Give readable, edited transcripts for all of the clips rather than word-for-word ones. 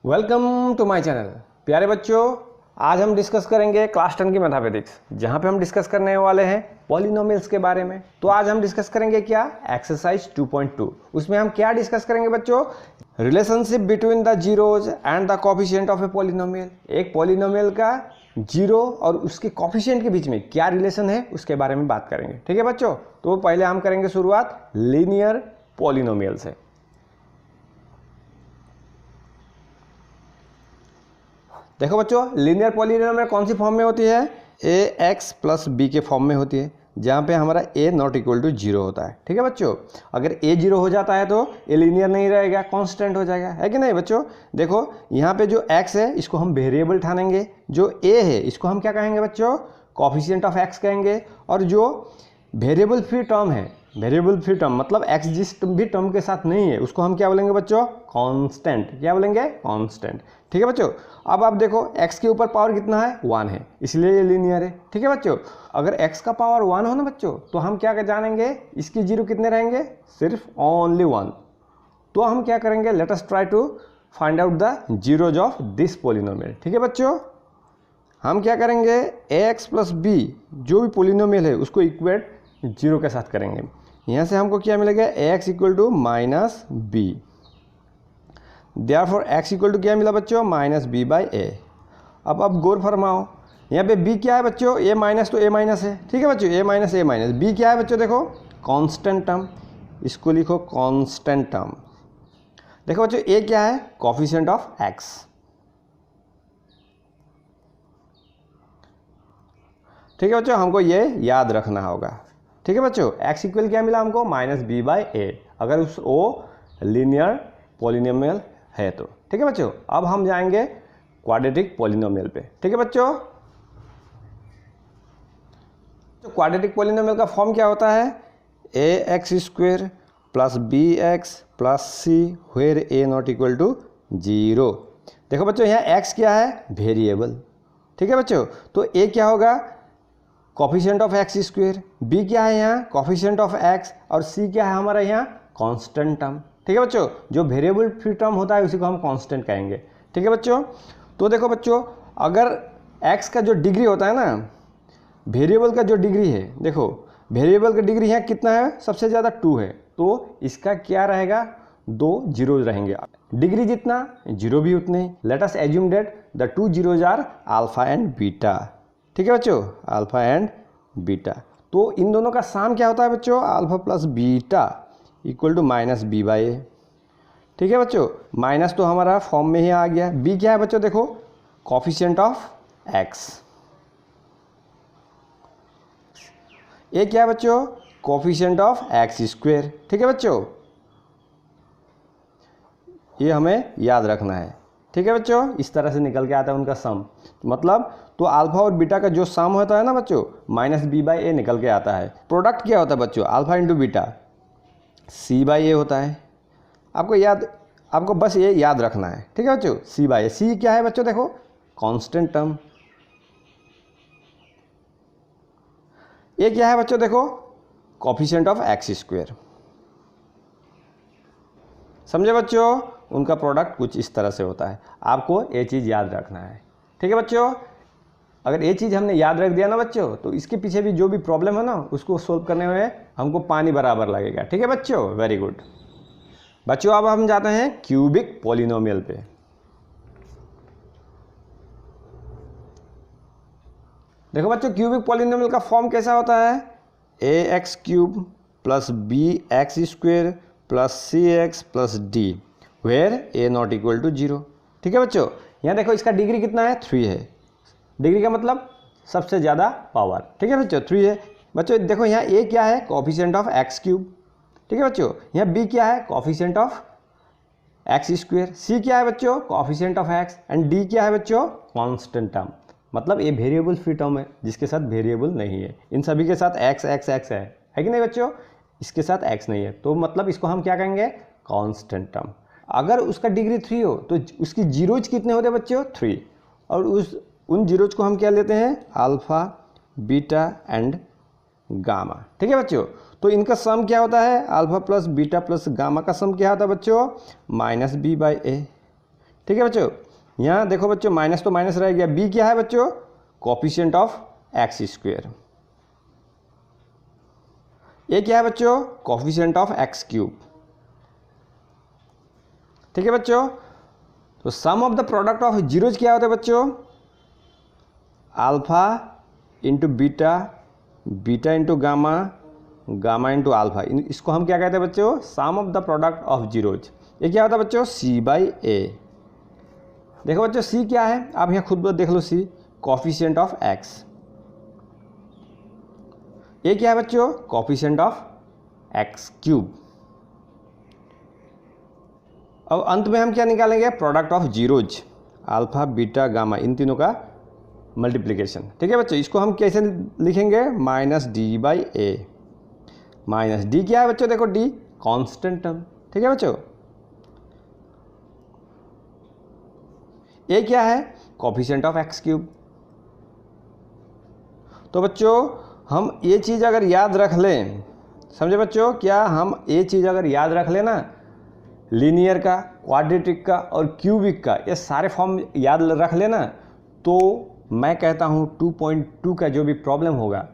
Welcome to my channel. प्यारे बच्चों, आज हम डिस्कस करेंगे क्लास 10 की मैथमेटिक्स, जहां पे हम डिस्कस करने वाले हैं पॉलिनोमियल्स के बारे में। तो आज हम डिस्कस करेंगे क्या, एक्सरसाइज 2.2। उसमें हम क्या डिस्कस करेंगे बच्चों, relationship between the zeros and the coefficient of a polynomial. एक पॉलिनोमियल का जीरो और उसके कोफिशिएंट के बीच में क्या रिलेशन है उसके बारे में बात करेंगे। ठीक है बच्चों, तो पहले हम करेंगे शुरुआत लीनियर पॉलिनोमियल से। देखो बच्चों, लीनियर पॉलिनोमियल कौन सी फॉर्म में होती है, ए एक्स प्लस बी के फॉर्म में होती है, जहाँ पे हमारा ए नॉट इक्वल टू जीरो होता है। ठीक है बच्चों, अगर ए जीरो हो जाता है तो ए लीनियर नहीं रहेगा, कांस्टेंट हो जाएगा, है कि नहीं बच्चों। देखो यहाँ पे जो एक्स है इसको हम वेरिएबल ठानेंगे, जो ए है इसको हम क्या कहेंगे बच्चों, कोफिशिएंट ऑफ एक्स कहेंगे, और जो वेरिएबल फ्री टर्म है, वेरिएबल फ्री टर्म मतलब एक्स जिस भी टर्म के साथ नहीं है उसको हम क्या बोलेंगे बच्चों, कांस्टेंट। क्या बोलेंगे, कांस्टेंट। ठीक है बच्चों, अब आप देखो x के ऊपर पावर कितना है, 1 है, इसलिए ये लीनियर है। ठीक है बच्चों, अगर x का पावर 1 हो ना बच्चों, तो हम क्या जानेंगे, इसकी जीरो कितने रहेंगे, सिर्फ ओनली 1। तो हम क्या करेंगे, let us try to find out the zeros of this polynomial. ठीक है बच्चों, हम क्या करेंगे, ax प्लस बी जो भी पॉलिनोमियल है उसको इक्वेट जीरो के साथ करेंगे। यहाँ से हमको क्या मिलेगा, ax equal to minus b, therefore x equal to क्या मिला बच्चों, माइनस बी बाई ए। अब गौर फरमाओ, यहाँ पे b क्या है बच्चों, a माइनस, तो a माइनस है। ठीक है बच्चों, a minus a minus, b क्या है बच्चों, देखो कांस्टेंट टर्म, इसको लिखो कांस्टेंट टर्म। देखो बच्चों, a क्या है, कोफिशिएंट ऑफ x। ठीक है बच्चों, हमको ये याद रखना होगा। ठीक है बच्चों, x इक्वल क्या मिला हमको, माइनस बी बाई ए, अगर उस o लीनियर पॉलिनोमियल है तो। ठीक है बच्चों, अब हम जाएंगे क्वाड्रेटिक पॉलिनोमियल पे। ठीक है बच्चों, तो क्वाड्रेटिक पॉलिनोमियल का फॉर्म क्या होता है, a x square plus b x plus c where a not equal to zero. देखो बच्चों, यहाँ x क्या है, वेरिएबल। ठीक है बच्चों, तो a क्या होगा, coefficient of x square, b क्या है यहाँ, कोफिशिएंट ऑफ x, और c क्या है हमारा यहाँ, कांस्टेंट टर्म। ठीक है बच्चों, जो वेरिएबल फ्री टर्म होता है उसी को हम कांस्टेंट कहेंगे। ठीक है बच्चों, तो देखो बच्चों, अगर x का जो डिग्री होता है ना, वेरिएबल का जो डिग्री है, देखो वेरिएबल का डिग्री यहाँ कितना है, सबसे ज़्यादा 2 है, तो इसका क्या रहेगा, 2 जीरोज रहेंगे। डिग्री जितना जीरो भी उतने ही। Let us assume that the 2 zeros are alpha and beta. ठीक है बच्चों, अल्फा एंड बीटा, तो इन दोनों का सम क्या होता है बच्चों, alpha plus beta equal to minus b by a. ठीक है बच्चों, माइनस तो हमारा फॉर्म में ही आ गया। बी क्या है बच्चों, देखो कोफिशिएंट ऑफ एक्स। ए क्या है बच्चों, कोफिशिएंट ऑफ एक्स स्क्वेयर। ठीक है बच्चों, ये हमें याद रखना है। ठीक है बच्चों, इस तरह से निकल के आता है उनका सम, मतलब तो अल्फा और बीटा का जो सम होता है ना बच्चों, माइनस बी बाई ए निकल के आता है। प्रोडक्ट क्या होता है बच्चों, alpha into beta, c by a होता है। आपको बस ये याद रखना है। ठीक है बच्चों, सी बाई ए, सी क्या है बच्चों, देखो कांस्टेंट टर्म। ए क्या है बच्चों, देखो कोफिशिएंट ऑफ एक्स स्क्वेयर। समझे बच्चों, उनका प्रोडक्ट कुछ इस तरह से होता है, आपको ये चीज़ याद रखना है। ठीक है बच्चों, अगर ये चीज़ हमने याद रख दिया ना बच्चों, तो इसके पीछे भी जो भी प्रॉब्लम है ना उसको सोल्व करने में हमको पानी बराबर लगेगा। ठीक है बच्चों, वेरी गुड बच्चों। अब हम जाते हैं क्यूबिक पॉलिनोमियल पे। देखो बच्चों, क्यूबिक पॉलिनोमियल का फॉर्म कैसा होता है, a x cube plus b x square plus c x plus d where a not equal to zero. ठीक है बच्चों, यहाँ देखो इसका डिग्री कितना है, 3 है। डिग्री का मतलब सबसे ज़्यादा पावर। ठीक है बच्चों, 3 है। बच्चों देखो यहाँ ए क्या है, कोफिशिएंट ऑफ एक्स क्यूब। ठीक है बच्चों, यहाँ बी क्या है, कोफिशिएंट ऑफ एक्स स्क्वेयर, सी क्या है बच्चों, coefficient of x, and D क्या है बच्चों, कांस्टेंट टर्म। मतलब ये वेरिएबल फ्री टर्म है, जिसके साथ वेरिएबल नहीं है। इन सभी के साथ एक्स एक्स एक्स है कि नहीं बच्चों, इसके साथ एक्स नहीं है, तो मतलब इसको हम क्या कहेंगे, कांस्टेंट टर्म। अगर उसका डिग्री 3 हो तो उसकी जीरोज कितने होते हैं बच्चों, 3, और उन जीरोज को हम क्या लेते हैं, अल्फा बीटा एंड गामा। ठीक है बच्चों, तो इनका सम क्या होता है, alpha plus beta plus gamma का सम क्या होता है बच्चों, माइनस बी बाई ए। ठीक है बच्चों, यहाँ देखो बच्चों माइनस तो माइनस रह गया, बी क्या है बच्चों, कोफिशिएंट ऑफ एक्स स्क्वायर, ए क्या है बच्चों, कोफिशिएंट ऑफ एक्स क्यूब। ठीक है बच्चों, तो sum of the product of zeros क्या होता है बच्चों, alpha into beta, beta into gamma, gamma into alpha. इसको हम क्या कहते हैं बच्चों, sum of the product of zeros. ये क्या होता है बच्चों, सी बाई ए। देखो बच्चों सी क्या है, आप यहाँ खुद देख लो, सी कोफिशिएंट ऑफ एक्स। ए क्या है बच्चों, कोफिशिएंट ऑफ एक्स क्यूब। अब अंत में हम क्या निकालेंगे, product of zeros, alpha beta gamma, इन तीनों का मल्टीप्लिकेशन। ठीक है बच्चों, इसको हम कैसे लिखेंगे, minus D by A. Minus D क्या है बच्चों, देखो डी कांस्टेंट टर्म। ठीक है बच्चों, ए क्या है, कोफिशिएंट ऑफ एक्स क्यूब। तो बच्चों हम ये चीज़ अगर याद रख लें, समझे बच्चों, क्या हम ये चीज़ अगर याद रख लें ना, लीनियर का, क्वाड्रेटिक का और क्यूबिक का, ये सारे फॉर्म याद रख लेना, तो मैं कहता हूँ 2.2 का जो भी प्रॉब्लम होगा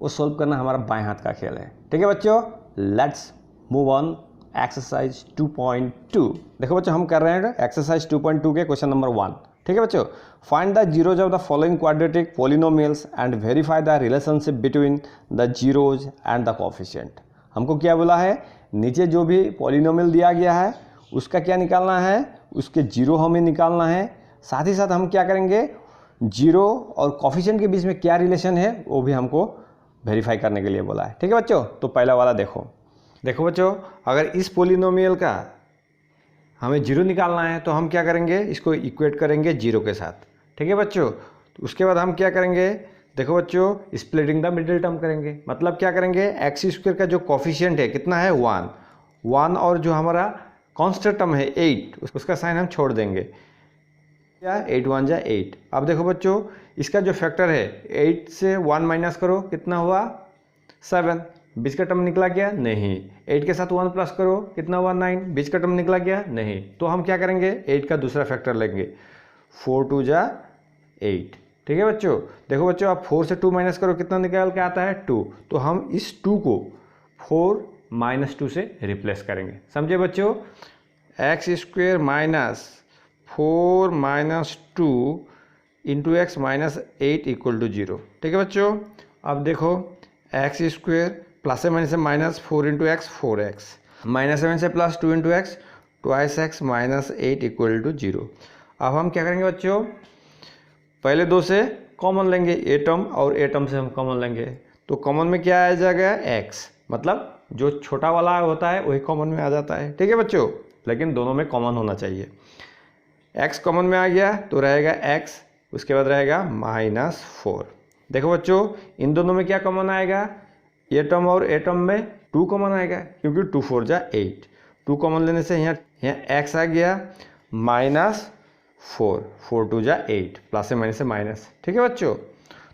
वो सॉल्व करना हमारा बाएं हाथ का खेल है। ठीक है बच्चों, लेट्स मूव ऑन एक्सरसाइज 2.2। देखो बच्चों हम कर रहे हैं एक्सरसाइज 2.2 के क्वेश्चन नंबर 1। ठीक है बच्चों, find the zeros of the following quadratic polynomials and verify the relationship between the zeros and the coefficient. हमको क्या बोला है, नीचे जो भी पॉलिनोमियल दिया गया है उसका क्या निकालना है, उसके जीरो हमें निकालना है। साथ ही साथ हम क्या करेंगे, जीरो और कोफिशिएंट के बीच में क्या रिलेशन है वो भी हमको वेरीफाई करने के लिए बोला है। ठीक है बच्चों, तो पहला वाला देखो बच्चों, अगर इस पॉलिनोमियल का हमें जीरो निकालना है तो हम क्या करेंगे, इसको इक्वेट करेंगे जीरो के साथ। ठीक है बच्चों, तो उसके बाद हम क्या करेंगे, देखो बच्चों स्प्लिटिंग द मिडिल टर्म करेंगे। मतलब क्या करेंगे, एक्स स्क्वायर का जो कोफिशिएंट है कितना है, 1, और जो हमारा कांस्टेंट टर्म है 8, उसका साइन हम छोड़ देंगे, क्या 8 1 जा 8। अब देखो बच्चों इसका जो फैक्टर है 8 से 1 माइनस करो, कितना हुआ 7, बीच का टर्म निकला क्या, नहीं। 8 के साथ 1 प्लस करो, कितना हुआ 9, बीच का टर्म निकला क्या, नहीं। तो हम क्या करेंगे, 8 का दूसरा फैक्टर लेंगे, 4 2 जा 8। ठीक है बच्चों, देखो बच्चों आप 4 से 2 माइनस करो, कितना निकल के आता है 2। तो हम इस 2 को 4 माइनस 2 से रिप्लेस करेंगे। समझे बच्चों, x square minus 4 minus 2 into x minus 8 equal to 0। ठीक है बच्चों, अब देखो एक्स स्क्वायर प्लस से माइनस से minus 4 into x 4x, minus 7 से plus 2 into x twice x minus 8 equal to 0। अब हम क्या करेंगे बच्चों, पहले दो से कॉमन लेंगे, ए टर्म और ए टर्म से हम कॉमन लेंगे, तो कॉमन में क्या आ जाएगा, x, मतलब जो छोटा वाला होता है वही कॉमन में आ जाता है। ठीक है बच्चों, लेकिन दोनों में कॉमन होना चाहिए। x कॉमन में आ गया तो रहेगा x, उसके बाद रहेगा -4। देखो बच्चों इन दोनों में क्या कॉमन आएगा, ए टर्म और ए टर्म में 2 कॉमन आएगा, क्योंकि 2 4 जा 8, 2 कॉमन लेने से यहाँ x आ गया -4, 4 2 जा 8, प्लस से माइनस से माइनस। ठीक है बच्चों,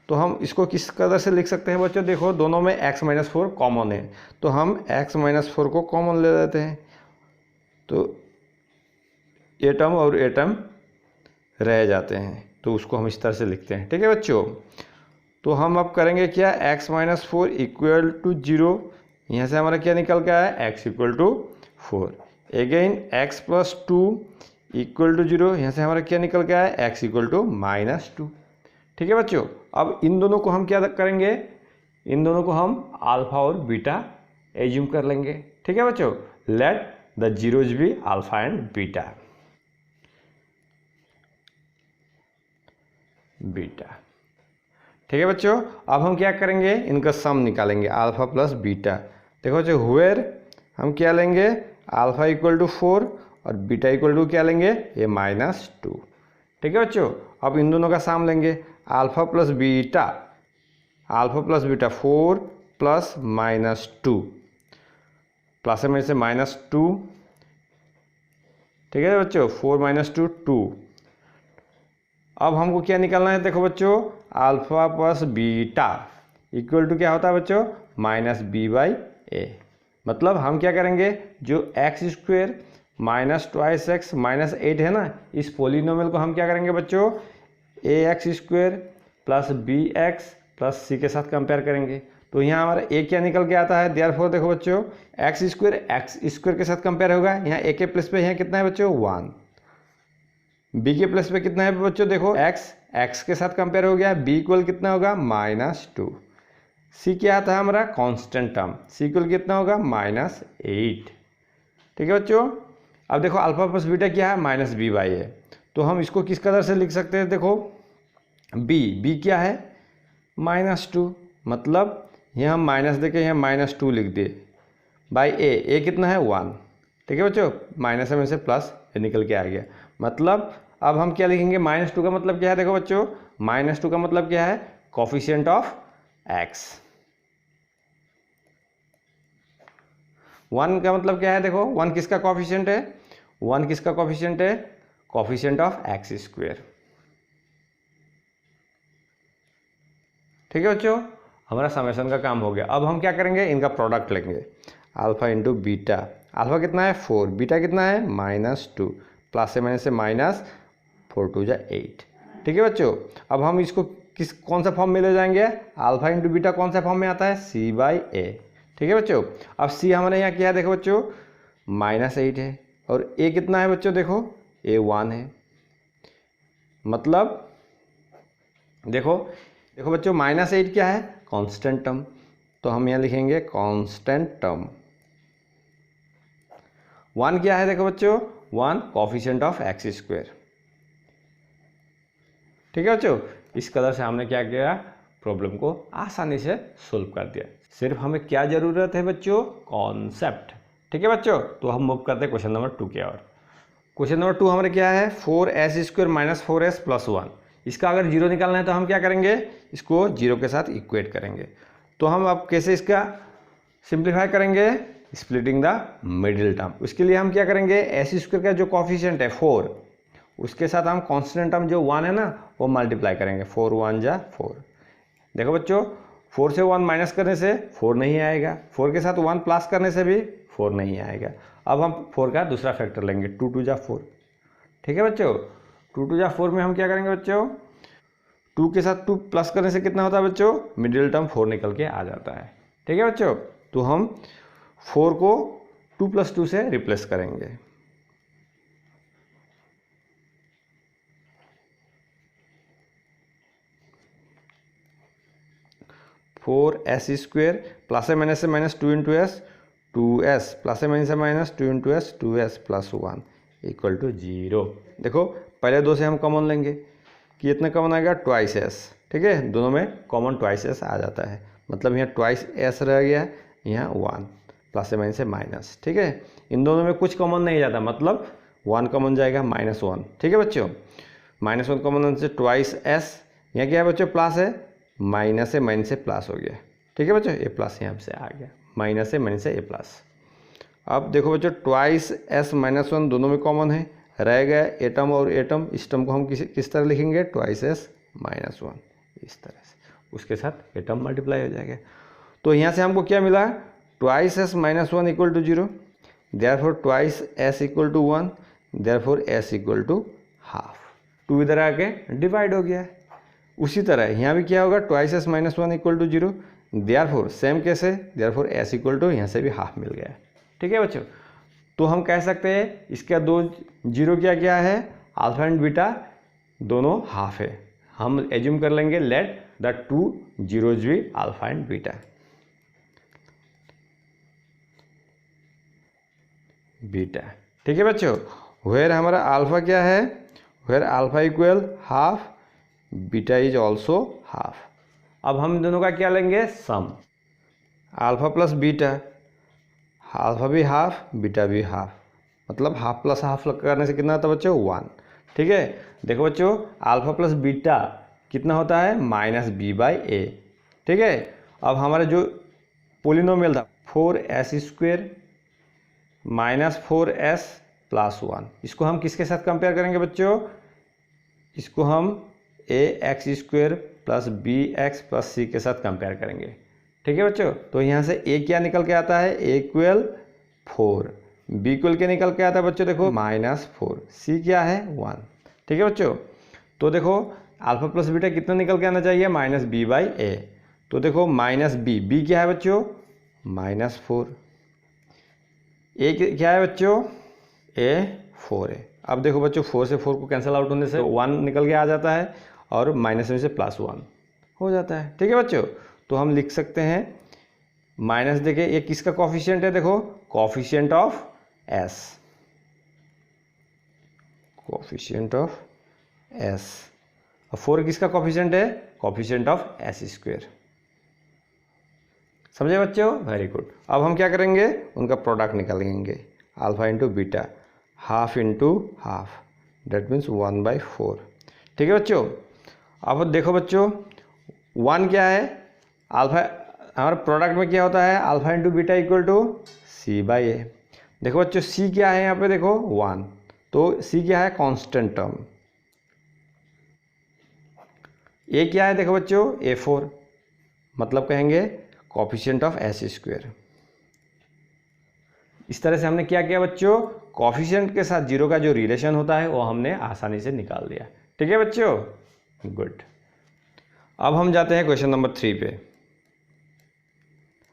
तो हम इसको किस कदर से लिख सकते हैं बच्चों, देखो दोनों में x -4 कॉमन है, तो हम x -4 को कॉमन ले लेते हैं, तो ए टर्म और ए टर्म रह जाते हैं, तो उसको हम इस तरह से लिखते हैं। ठीक है बच्चों, तो हम अब करेंगे क्या, x -4 इक्वल टू 0, यहाँ से हमारा क्या निकल के आया, x equal to 4। Again x plus 2 equal to 0, यहाँ से हमारा क्या निकल के आया, x इक्वल टू -2। ठीक है बच्चों, अब इन दोनों को हम क्या करेंगे, इन दोनों को हम अल्फा और बीटा एज्यूम कर लेंगे। ठीक है बच्चों, let the zeros be alpha and beta. ठीक है बच्चों, अब हम क्या करेंगे, इनका सम निकालेंगे, अल्फा प्लस बीटा। देखो बच्चों हुएर हम क्या लेंगे, अल्फा इक्वल टू 4 और बीटा इक्वल टू क्या लेंगे, ये -2। ठीक है बच्चों, अब इन दोनों का सम लेंगे, alpha plus beta 4 plus -2, plus में से -2। ठीक है बच्चों, 4 -2 2। अब हमको क्या निकालना है, देखो बच्चों alpha plus beta equal to क्या होता है बच्चों, -b/a। मतलब हम क्या करेंगे, जो x² minus twice x minus 8 है ना, इस पोलिनोमियल को हम क्या करेंगे बच्चों, a x square plus b x plus c के साथ कंपेयर करेंगे। तो यहाँ हमारा ए क्या निकल के आता है, देयरफॉर देखो बच्चों एक्स स्क्वायर के साथ कंपेयर होगा। यहाँ ए के प्लस पे यहाँ कितना है बच्चों 1, बी के प्लस पे कितना है बच्चों, देखो एक्स के साथ कंपेयर हो गया, बी इक्वल कितना होगा -2, सी क्या आता है हमारा कांस्टेंट टर्म, सी इक्वल कितना होगा -8। ठीक है बच्चों, अब देखो अल्फा प्लस बीटा क्या है, -b/a है, तो हम इसको किस कदर से लिख सकते हैं, देखो b क्या है -2, मतलब यहाँ हम माइनस देके यहाँ -2 लिख दिए, बाई ए कितना है 1। ठीक है बच्चों, माइनस में से प्लस निकल के आ गया, मतलब अब हम क्या लिखेंगे, -2 का मतलब क्या है, देखो बच्चों -2 का मतलब क्या है, कोफिशिएंट ऑफ x। 1 का मतलब क्या है, देखो 1 किसका कोफिशिएंट है, 1 किसका कोफिशिएंट है, कोफिशिएंट ऑफ एक्स स्क्वायर। ठीक है बच्चों, हमारा समेशन का काम हो गया। अब हम क्या करेंगे, इनका प्रोडक्ट लेंगे, अल्फा इंटू बीटा, अल्फा कितना है 4, बीटा कितना है -2, प्लस से माइनस से -4 2 = 8। ठीक है बच्चों, अब हम इसको कौन सा फॉर्म में ले जाएंगे, अल्फा इंटू बीटा कौन सा फॉर्म में आता है, c/a। ठीक है बच्चों, अब c हमारे यहाँ क्या है, देखो बच्चों -8 है, और a कितना है बच्चों, देखो a 1 है, मतलब देखो बच्चों -8 क्या है, कांस्टेंट टर्म, तो हम यहाँ लिखेंगे कांस्टेंट टर्म। 1 क्या है, देखो बच्चों 1 कोफिशिएंट ऑफ एक्स स्क्वायर। ठीक है बच्चों, इस कदर से हमने क्या किया, प्रॉब्लम को आसानी से सोल्व कर दिया। सिर्फ हमें क्या ज़रूरत है बच्चों, कॉन्सेप्ट। ठीक है बच्चों, तो हम मूव करते हैं क्वेश्चन नंबर 2 की ओर। क्वेश्चन नंबर 2 हमारे क्या है, 4s² - 4s + 1। इसका अगर जीरो निकालना है तो हम क्या करेंगे, इसको जीरो के साथ इक्वेट करेंगे। तो हम अब कैसे इसका सिंप्लीफाई करेंगे, स्प्लिटिंग द मिडिल टर्म। उसके लिए हम क्या करेंगे, s² का जो कोफिशिएंट है 4, उसके साथ हम कांस्टेंट टर्म जो 1 है ना वो मल्टीप्लाई करेंगे, 4 1 = 4। देखो बच्चों 4 से 1 माइनस करने से 4 नहीं आएगा, 4 के साथ 1 प्लस करने से भी 4 नहीं आएगा। अब हम 4 का दूसरा फैक्टर लेंगे, 2 2 = 4। ठीक है बच्चों, 2 2 = 4 में हम क्या करेंगे बच्चों, 2 के साथ 2 प्लस करने से कितना होता है बच्चों, मिडिल टर्म 4 निकल के आ जाता है। ठीक है बच्चों, तो हम 4 को 2 + 2 से रिप्लेस करेंगे। (4s² + (-) से -2 × s 2s + (-) -2 × s 2s + 1 = 0। देखो पहले 2 से हम कॉमन लेंगे, कि इतना कॉमन आएगा ट्वाइस s। ठीक है, दोनों में कॉमन ट्वाइस s आ जाता है, मतलब यहाँ ट्वाइस s रह गया, यहाँ 1 + (-) ठीक है, इन दोनों में कुछ कॉमन नहीं जाता, मतलब 1 कॉमन जाएगा -1। ठीक है बच्चों, -1 कॉमन से ट्वाइस s, यहाँ क्या है बच्चों प्लस है, माइनस से प्लस हो गया। ठीक है बच्चों, ए प्लस यहाँ से आ गया, माइनस से ए प्लस। अब देखो बच्चों ट्वाइस s -1 दोनों में कॉमन है, रह गया एटम और एटम, इस टर्म को हम किस तरह लिखेंगे, ट्वाइस s -1 इस तरह से, उसके साथ एटम मल्टीप्लाई हो जाएगा। तो यहाँ से हमको क्या मिला, twice s -1 = 0, therefore twice s = 1, therefore s = half. 2 इधर आके डिवाइड हो गया। उसी तरह यहाँ भी क्या होगा, ट्वाइस s -1 = 0, देयरफॉर सेम कैसे, देयरफॉर s = यहाँ से भी हाफ मिल गया। ठीक है बच्चों, तो हम कह सकते हैं इसका 2 जीरो क्या क्या है, अल्फा एंड बीटा दोनों हाफ है। हम एज्यूम कर लेंगे let the 2 zeros be alpha and beta. ठीक है बच्चों, वेयर हमारा अल्फा क्या है, where alpha = half, beta is also half. अब हम दोनों का क्या लेंगे, sum, alpha plus beta, alpha भी हाफ बीटा भी हाफ, मतलब हाफ प्लस हाफ करने से कितना आता है बच्चों, 1। ठीक है, देखो बच्चों अल्फा प्लस बीटा कितना होता है, -b/a। ठीक है, अब हमारा जो पोलिनोमियल था 4s² - 4s + 1, इसको हम किसके साथ कंपेयर करेंगे बच्चों, इसको हम ax² + bx + c के साथ कंपेयर करेंगे। ठीक है बच्चों, तो यहाँ से a क्या निकल के आता है, a = 4, बी इक्वल के निकल के आता है बच्चों, देखो -4, सी क्या है 1। ठीक है बच्चों, तो देखो अल्फा प्लस बीटा कितना निकल के आना चाहिए, -b/a। तो देखो -b क्या है बच्चों, -4, ए क्या है बच्चों, a 4 है। अब देखो बच्चों 4 से 4 को कैंसिल आउट होने से 1 निकल के आ जाता है और माइनस में से +1 हो जाता है। ठीक है बच्चों, तो हम लिख सकते हैं माइनस, देखिए ये किसका कॉफिशिएंट है, देखो coefficient of s, coefficient of s। और 4 किसका कॉफिशिएंट है, कॉफिशिएंट ऑफ s²। समझे बच्चों, वेरी गुड। अब हम क्या करेंगे, उनका प्रोडक्ट निकालेंगे, alpha into beta, half into half, that means 1/4। ठीक है बच्चों, अब देखो बच्चों 1 क्या है, अल्फा हमारे प्रोडक्ट में क्या होता है, alpha into beta equal to c/a। देखो बच्चों c क्या है यहाँ पे, देखो 1, तो c क्या है, कांस्टेंट टर्म। a क्या है, देखो बच्चों a4, मतलब कहेंगे कॉफिशिएंट ऑफ s²। इस तरह से हमने क्या किया बच्चों, कॉफिशिएंट के साथ जीरो का जो रिलेशन होता है वो हमने आसानी से निकाल दिया। ठीक है बच्चों, गुड। अब हम जाते हैं क्वेश्चन नंबर 3 पे।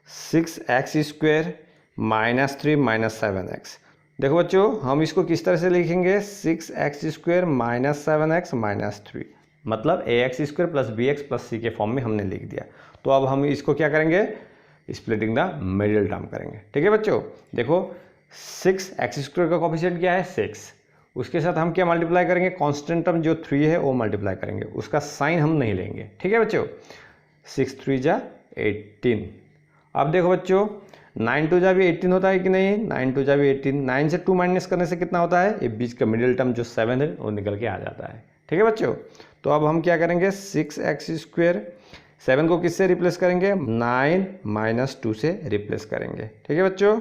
6x² -3 -7x। देखो बच्चों हम इसको किस तरह से लिखेंगे, 6x² -7x -3, मतलब ax² + bx + c के फॉर्म में हमने लिख दिया। तो अब हम इसको क्या करेंगे, स्प्लिटिंग द मिडिल टर्म करेंगे। ठीक है बच्चों, देखो 6x² का कॉफिशिएंट क्या है 6, उसके साथ हम क्या मल्टीप्लाई करेंगे, कांस्टेंट टर्म जो 3 है वो मल्टीप्लाई करेंगे, उसका साइन हम नहीं लेंगे। ठीक है बच्चों, 6 3 जा 18। अब देखो बच्चों 9 2 जा भी 18 होता है कि नहीं, 9 2 जा भी 18, 9 से 2 माइनस करने से कितना होता है, ये बीच का मिडिल टर्म जो 7 है वो निकल के आ जाता है। ठीक है बच्चों, तो अब हम क्या करेंगे, 6x², 7 को किससे रिप्लेस करेंगे, 9 - 2 से रिप्लेस करेंगे। ठीक है बच्चों,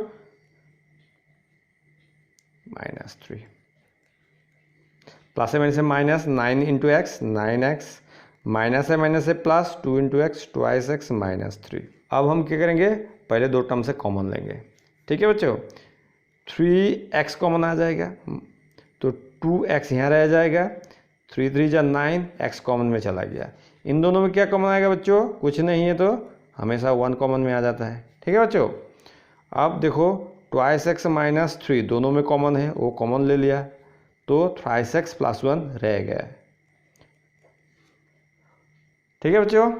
-3, प्लस है माइनस है माइनस, 9 × x 9x, माइनस है माइनस है प्लस, 2 × x 2x -3। अब हम क्या करेंगे, पहले दो टर्म से कॉमन लेंगे। ठीक है बच्चों, 3x कॉमन आ जाएगा, तो 2x यहाँ रह जाएगा, 3 3 जा 9, x कॉमन में चला गया। इन दोनों में क्या कॉमन आएगा बच्चों, कुछ नहीं है, तो हमेशा 1 कॉमन में आ जाता है। ठीक है बच्चों, अब देखो 2x -3 दोनों में कॉमन है, वो कॉमन ले लिया, तो 3x + 1 रह गया। ठीक है बच्चों,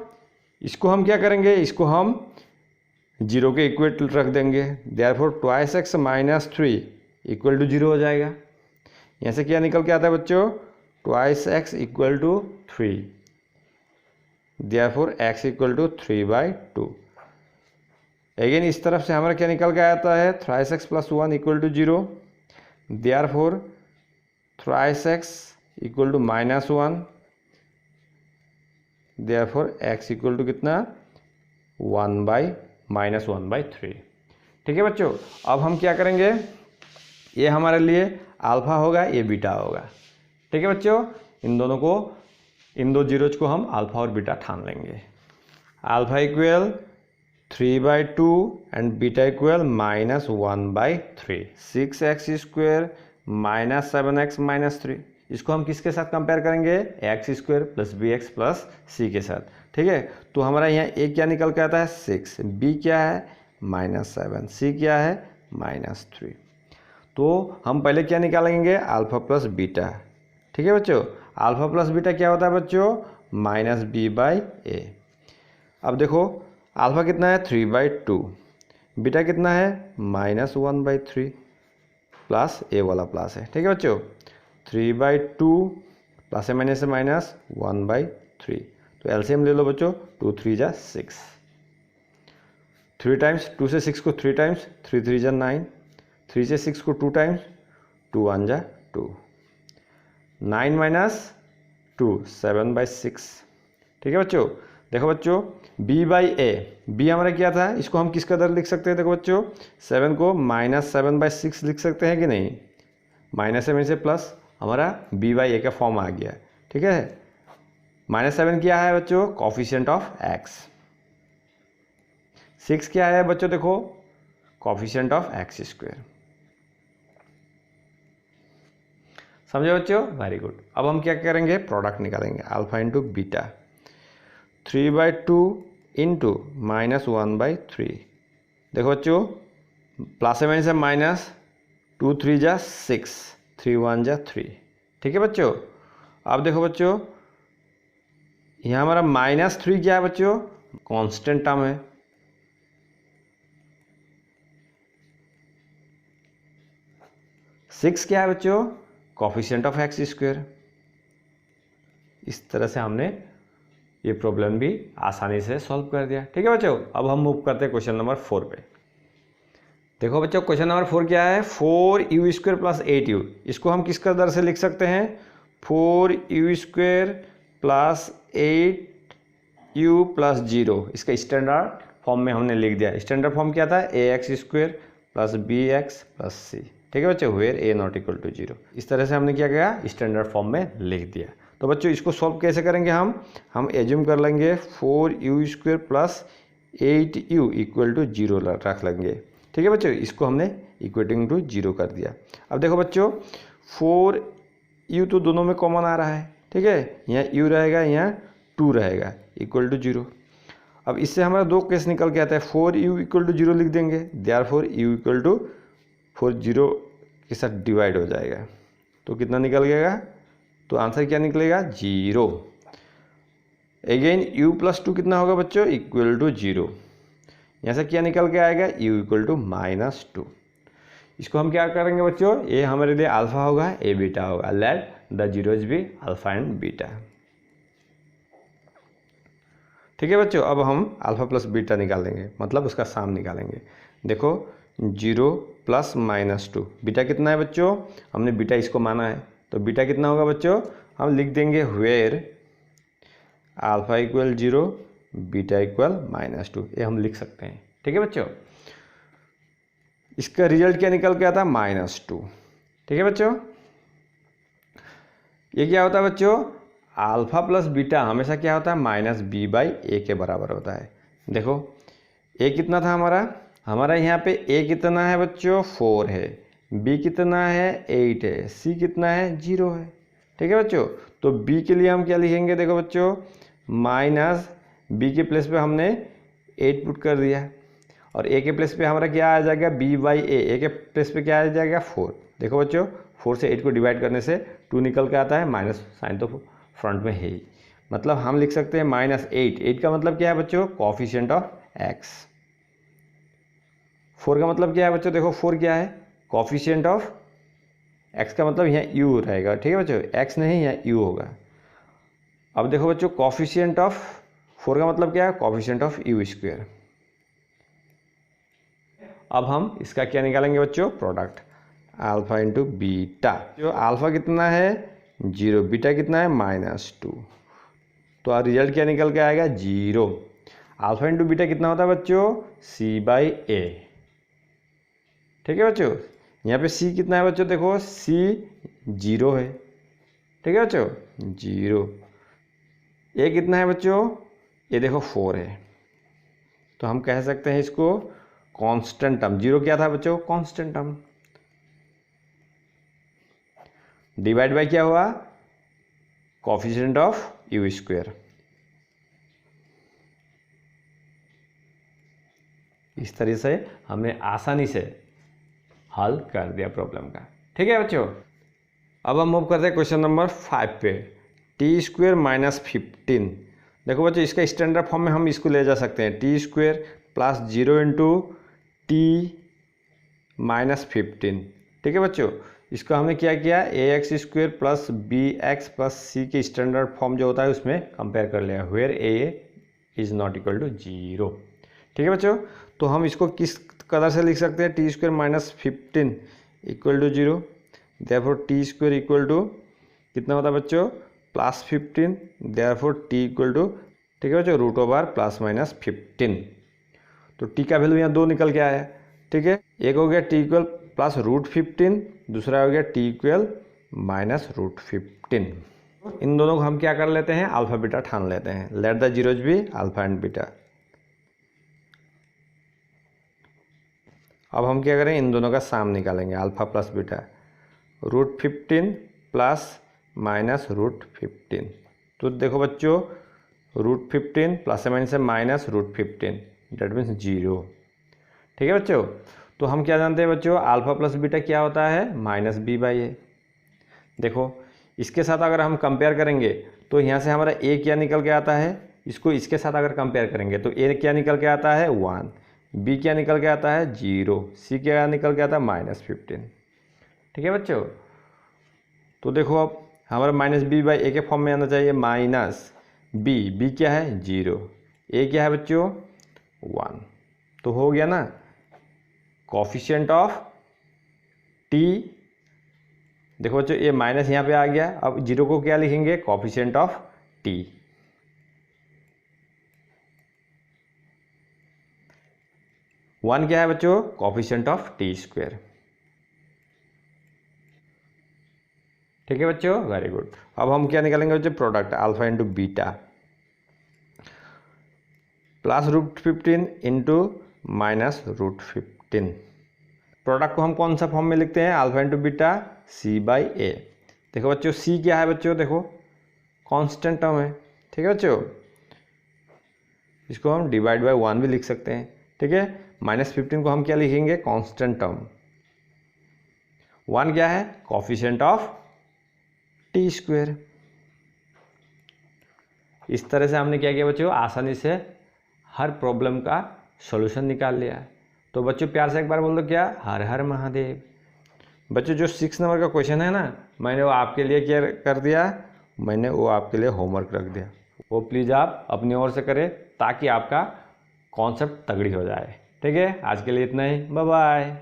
इसको हम क्या करेंगे, इसको हम 0 के इक्वल रख देंगे, देयरफॉर 2x -3 = 0 हो जाएगा। यहाँ से क्या निकल के आता है बच्चों, 2x = 3, देयरफॉर x = 3/2। अगेन इस तरफ से हमारा क्या निकल के आता है, 3x + 1 = 0, therefore 3x = -1, therefore x = कितना, 1/3। ठीक है बच्चों, अब हम क्या करेंगे, ये हमारे लिए अल्फा होगा, ये बीटा होगा। ठीक है बच्चों, इन दोनों को, इन दो जीरोज को हम अल्फा और बीटा ठान लेंगे। Alpha = 3/2 and beta = -1/3। 6x² -7x -3, इसको हम किसके साथ कंपेयर करेंगे, x² + bx + c के साथ। ठीक है, तो हमारा यहाँ a क्या निकल के आता है 6, b क्या है -7, c क्या है -3। तो हम पहले क्या निकालेंगे, अल्फा प्लस बीटा। ठीक है बच्चों, अल्फा प्लस बीटा क्या होता है बच्चों, -b/a। अब देखो अल्फा कितना है 3/2, बीटा कितना है -1/3, प्लस a वाला प्लस है। ठीक है बच्चों, 3/2 प्लस है माइनस से माइनस 1/3, तो एलसीएम ले लो बच्चों, 2 3 जा 6, 3 टाइम्स 2 से 6 को 3 टाइम्स, 3 3 जा 9, 3 से 6 को 2 टाइम्स, 2 1 जा 2, 9 - 2 7/6। ठीक है बच्चों, देखो बच्चों b/a, b हमारा क्या था, इसको हम किसका दर लिख सकते हैं, देखो बच्चों 7 को -7/6 लिख सकते हैं कि नहीं, माइनस है में से प्लस, हमारा b/a का फॉर्म आ गया। ठीक है, -7 क्या है बच्चों, कॉफिशिएंट ऑफ x, 6 क्या है बच्चों, देखो कॉफिशिएंट ऑफ x²। समझे बच्चों, वेरी गुड। अब हम क्या करेंगे, प्रोडक्ट निकालेंगे, अल्फा इंटू बीटा, 3/2 इंटू -1/3। देखो बच्चों, प्लस से माइनस है माइनस, 2 3 जा 6, 3 1 जा 3। ठीक है बच्चों। अब देखो बच्चों, यहाँ हमारा -3 क्या है बच्चों, कांस्टेंट टर्म है। सिक्स क्या है बच्चों, कोफिशिएंट ऑफ एक्स स्क्वायर। इस तरह से हमने ये प्रॉब्लम भी आसानी से सॉल्व कर दिया। ठीक है बच्चों। अब हम मूव करते हैं क्वेश्चन नंबर 4 पे। देखो बच्चों, क्वेश्चन नंबर 4 क्या है, 4u² प्लस 8u। इसको हम किस कदर से लिख सकते हैं, 4u² प्लस 8u प्लस 0। इसका स्टैंडर्ड फॉर्म में हमने लिख दिया। स्टैंडर्ड फॉर्म क्या था, ax² plus bx plus c। ठीक है बच्चों, where a not equal to 0। इस तरह से हमने क्या किया, स्टैंडर्ड फॉर्म में लिख दिया। तो बच्चों इसको सॉल्व कैसे करेंगे, हम एज्यूम कर लेंगे 4u² plus 8u equal to 0 रख लेंगे। ठीक है बच्चों, इसको हमने इक्वेटिंग टू 0 कर दिया। अब देखो बच्चों, 4u तो दोनों में कॉमन आ रहा है। ठीक है, यहाँ u रहेगा, यहाँ 2 रहेगा, इक्वल टू 0। अब इससे हमारा दो केस निकल के आता है, 4u इक्वल टू 0 लिख देंगे, देयरफॉर u इक्वल टू 4 0 के साथ डिवाइड हो जाएगा, तो कितना निकल गएगा, तो आंसर क्या निकलेगा, 0। अगेन u प्लस 2 कितना होगा बच्चों, इक्वल टू 0। यहाँ से क्या निकल के आएगा, u इक्वल टू -2। इसको हम क्या करेंगे बच्चों, ये हमारे लिए अल्फा होगा, ए बीटा होगा, let the zeros be alpha and beta. ठीक है बच्चों। अब हम अल्फा प्लस बीटा निकालेंगे, मतलब उसका साम निकालेंगे। देखो 0 प्लस -2, बीटा कितना है बच्चों, हमने बीटा इसको माना है, तो बीटा कितना होगा बच्चों, हम लिख देंगे where alpha equal 0 beta equal -2। ये हम लिख सकते हैं। ठीक है बच्चों। इसका रिजल्ट क्या निकल के आता है, -2। ठीक है बच्चों। ये क्या होता है बच्चों, अल्फा प्लस बीटा हमेशा क्या होता है, -b/a के बराबर होता है। देखो a कितना था हमारा यहाँ पे a कितना है बच्चों, 4 है, b कितना है, 8 है, c कितना है, 0 है। ठीक है बच्चों। तो b के लिए हम क्या लिखेंगे, देखो बच्चों, -b के प्लेस पे हमने 8 पुट कर दिया, और a के प्लेस पे हमारा क्या आ जाएगा, b/a। a के प्लेस पे क्या आ जाएगा, 4। देखो बच्चों, 4 से 8 को डिवाइड करने से 2 निकल के आता है, माइनस साइन तो फ्रंट में है ही, मतलब हम लिख सकते हैं -8। 8 का मतलब क्या है बच्चों, कोफिशिएंट ऑफ x। 4 का मतलब क्या है बच्चों, देखो 4 क्या है, कोफिशिएंट ऑफ x का मतलब यहाँ u रहेगा। ठीक है बच्चों, x नहीं, यहाँ u होगा। अब देखो बच्चों, कोफिशिएंट ऑफ 4 का मतलब क्या है, कोफिशिएंट ऑफ u²। अब हम इसका क्या निकालेंगे बच्चों, प्रोडक्ट, अल्फा इंटू बीटा। जो अल्फा कितना है, 0, बीटा कितना है, -2, तो रिजल्ट क्या निकल के आएगा, 0। अल्फा इंटू बीटा कितना होता है बच्चों, c/a। ठीक है बच्चों। यहाँ पे c कितना है बच्चों, देखो c 0 है। ठीक है बच्चों, 0। a कितना है बच्चों, ये देखो 4 है, तो हम कह सकते हैं इसको कांस्टेंट टर्म। 0 क्या था बच्चों, कांस्टेंट टर्म, डिवाइड बाय क्या हुआ, कोफिशिएंट ऑफ u²। इस तरह से हमने आसानी से हल कर दिया प्रॉब्लम का। ठीक है बच्चों। अब हम मूव करते हैं क्वेश्चन नंबर 5 पे, t² - 15। देखो बच्चों, इसका स्टैंडर्ड फॉर्म में हम इसको ले जा सकते हैं, t² प्लस 0 इंटू t -15। ठीक है बच्चों। इसको हमने क्या किया, ax² plus bx plus c के स्टैंडर्ड फॉर्म जो होता है उसमें कंपेयर कर लिया, where a is not equal to 0। ठीक है बच्चों। तो हम इसको किस कदर से लिख सकते हैं, t² - 15 equal to 0, therefore t² equal to कितना होता है बच्चों, +15, देयरफॉर t इक्वल टू, ठीक है बच्चों, √/±15। तो t का वैल्यू यहाँ 2 निकल के आया। ठीक है, एक हो गया t इक्वल +√15, दूसरा हो गया t इक्वल -√15। इन दोनों को हम क्या कर लेते हैं, अल्फा बीटा ठान लेते हैं, let the zeros be alpha and beta. अब हम क्या करें, इन दोनों का साम निकालेंगे, alpha plus beta, √15 plus minus √15। तो देखो बच्चों √15 प्लस माइनस से माइनस √15 डेट मीन्स 0। ठीक है बच्चों, तो हम क्या जानते हैं बच्चों, अल्फा प्लस बीटा क्या होता है, -b/a। देखो इसके साथ अगर हम कंपेयर करेंगे तो यहाँ से हमारा a क्या निकल के आता है, इसको इसके साथ अगर कंपेयर करेंगे तो a क्या निकल के आता है 1, b क्या निकल के आता है 0, c क्या निकल के आता है -15। ठीक है बच्चों, तो देखो अब हमारा -b/a के फॉर्म में आना चाहिए, -b क्या है 0, a क्या है बच्चों 1। तो हो गया ना, कोफिशिएंट ऑफ t। देखो बच्चों ये माइनस यहाँ पे आ गया, अब 0 को क्या लिखेंगे, कोफिशिएंट ऑफ t। वन क्या है बच्चों, कोफिशिएंट ऑफ t²। ठीक है बच्चों, वेरी गुड। अब हम क्या निकालेंगे बच्चों, product alpha into beta plus √15 into minus √15। Product को हम कौन सा फॉर्म में लिखते हैं, अल्फा इंटू बीटा c/a। देखो बच्चों c क्या है बच्चों, देखो कांस्टेंट टर्म है। ठीक है बच्चों, इसको हम /1 भी लिख सकते हैं। ठीक है, -15 को हम क्या लिखेंगे, कांस्टेंट टर्म। 1 क्या है, कोफिशिएंट ऑफ t²। इस तरह से हमने क्या किया बच्चों, आसानी से हर प्रॉब्लम का सॉल्यूशन निकाल लिया। तो बच्चों प्यार से एक बार बोल दो क्या, हर हर महादेव। बच्चों जो 6 नंबर का क्वेश्चन है ना, मैंने वो आपके लिए क्या कर दिया, मैंने वो आपके लिए होमवर्क रख दिया, वो प्लीज़ आप अपनी ओर से करें ताकि आपका कॉन्सेप्ट तगड़ी हो जाए। ठीक है, आज के लिए इतना ही, बाय बाय।